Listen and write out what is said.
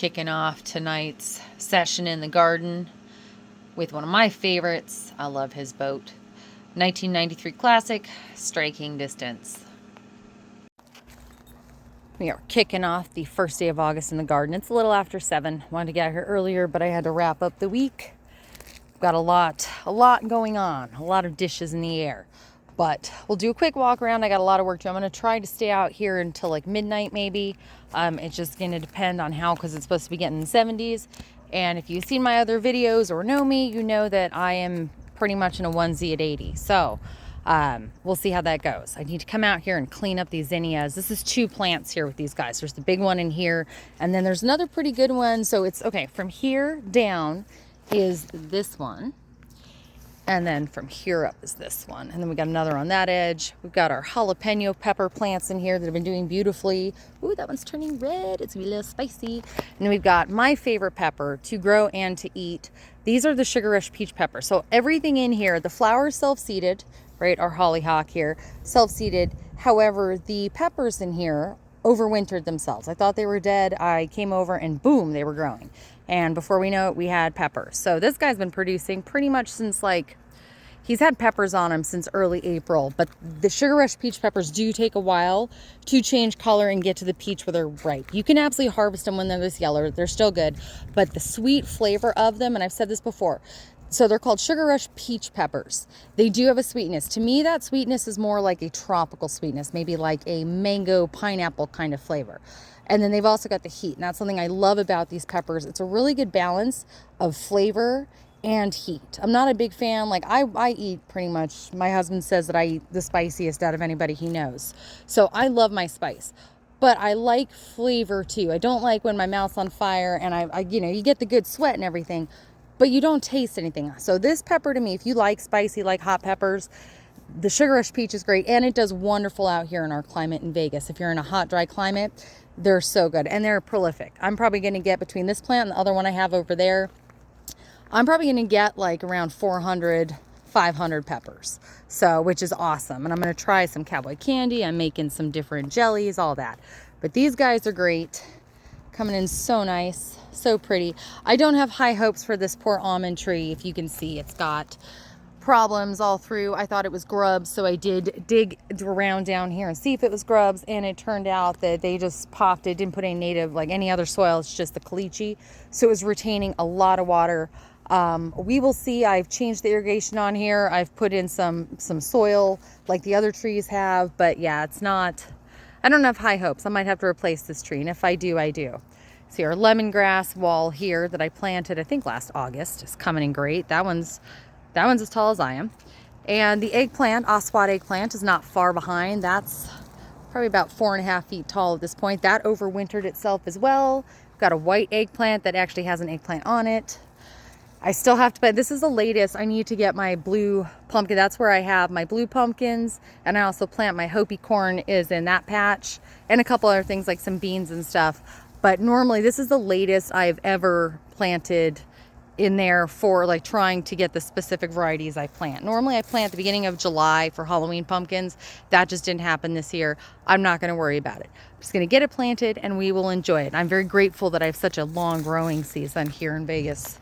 kicking off tonight's session in the garden with one of my favorites. I love his boat. 1993 classic, Striking Distance. We are kicking off the first day of August in the garden. It's a little after 7. Wanted to get here earlier, but I had to wrap up the week. Got a lot going on, a lot of dishes in the air. But we'll do a quick walk around. I got a lot of work to do. I'm going to try to stay out here until like midnight maybe. It's just going to depend on how, because it's supposed to be getting in the 70s. And if you've seen my other videos or know me, you know that I am pretty much in a onesie at 80. So we'll see how that goes. I need to come out here and clean up these zinnias. This is 2 plants here with these guys. There's the big one in here, and then there's another pretty good one. So it's okay. From here down is this one. And then from here up is this one. And then we got another on that edge. We've got our jalapeno pepper plants in here that have been doing beautifully. Ooh, that one's turning red. It's gonna be a little spicy. And then we've got my favorite pepper to grow and to eat. These are the Sugar Rush peach pepper. So everything in here, the flowers self-seeded, right? Our hollyhock here, self-seeded. However, the peppers in here overwintered themselves. I thought they were dead. I came over and boom, they were growing. And before we know it, we had peppers. So this guy's been producing pretty much since he's had peppers on him since early April. But the Sugar Rush peach peppers do take a while to change color and get to the peach where they're ripe. You can absolutely harvest them when they're this yellow. They're still good. But the sweet flavor of them, and I've said this before, so they're called Sugar Rush peach peppers. They do have a sweetness. To me, that sweetness is more like a tropical sweetness, maybe like a mango pineapple kind of flavor. And then they've also got the heat. And that's something I love about these peppers. It's a really good balance of flavor and heat. I'm not a big fan. Like I eat pretty much, my husband says that I eat the spiciest out of anybody he knows. So I love my spice. But I like flavor too. I don't like when my mouth's on fire and I you get the good sweat and everything, but you don't taste anything. So this pepper to me, if you like spicy, like hot peppers, the Sugar Rush peach is great. And it does wonderful out here in our climate in Vegas. If you're in a hot, dry climate, they're so good and they're prolific. I'm probably going to get, between this plant and the other one I have over there, I'm probably going to get like around 400, 500 peppers. So, which is awesome. And I'm going to try some cowboy candy. I'm making some different jellies, all that. But these guys are great. Coming in so nice, so pretty. I don't have high hopes for this poor almond tree. If you can see, it's got problems all through. I thought it was grubs, so I did dig around down here and see if it was grubs, and it turned out that they just popped it. Didn't put any native, like any other soil. It's just the caliche, so it was retaining a lot of water. We will see. I've changed the irrigation on here. I've put in some soil like the other trees have, but yeah, it's not, I don't have high hopes. I might have to replace this tree, and if I do, I do. See, our lemongrass wall here that I planted, I think last August, is coming in great. That one's as tall as I am. And the eggplant, Oswald eggplant, is not far behind. That's probably about 4.5 feet tall at this point. That overwintered itself as well. Got a white eggplant that actually has an eggplant on it. I still have to, but this is the latest. I need to get my blue pumpkin. That's where I have my blue pumpkins. And I also plant my Hopi corn is in that patch. And a couple other things like some beans and stuff. But normally this is the latest I've ever planted in there for like trying to get the specific varieties I plant. Normally I plant at the beginning of July for Halloween pumpkins. That just didn't happen this year. I'm not going to worry about it. I'm just going to get it planted and we will enjoy it. I'm very grateful that I have such a long growing season here in Vegas.